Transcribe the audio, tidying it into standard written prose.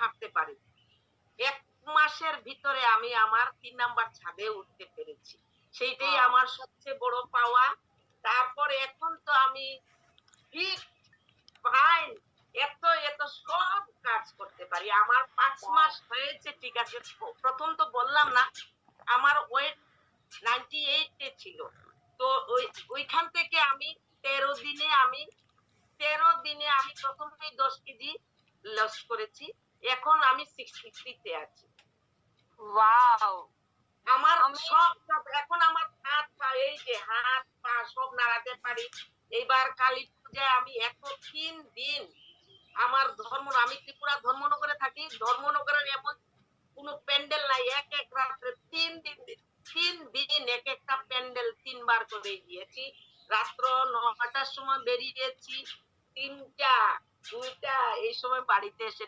হাঁটতে পারি। ১ মাসের ভিতরে আমি আমার ৩ নাম্বার ছাদে উঠতে পেরেছি। সেইটাই ওয়াও! আমার সবচেয়ে বড় পাওয়া। তারপর এখন তো আমি ঠিক ফাইন এত সব কাজ করতে পারি। আমার ৫ ওয়াও! মাস হয়েছে ঠিক আছে। ১ম তো বললাম না, আমার ওয়েট 98 এ ছিল। তো ওইখান থেকে আমি ১৩ দিনে আমি ১৩ দিনে আমি ১ম এই ১০ কেজি লস করেছি। এখন আমি 63 তে আছি। ওয়াও! আমার আমি সব এখন আমার হাত পা এই যে হাত পা সব নাড়াতে পারি। এইবার কালী পূজায় আমি ৩ দিন আমার আমি ত্রিপুরা ধর্মনগরে থাকি। ধর্মনগরের এমন কোন প্যান্ডেল নাই। এক রাত্রে ৩ দিন একেকটা প্যান্ডেল ৩ বার করে গিয়েছি। রাত্র ৯ টার সময় বেরিয়েছি। ৩টা, ২টা এই সময় বাড়িতে এসে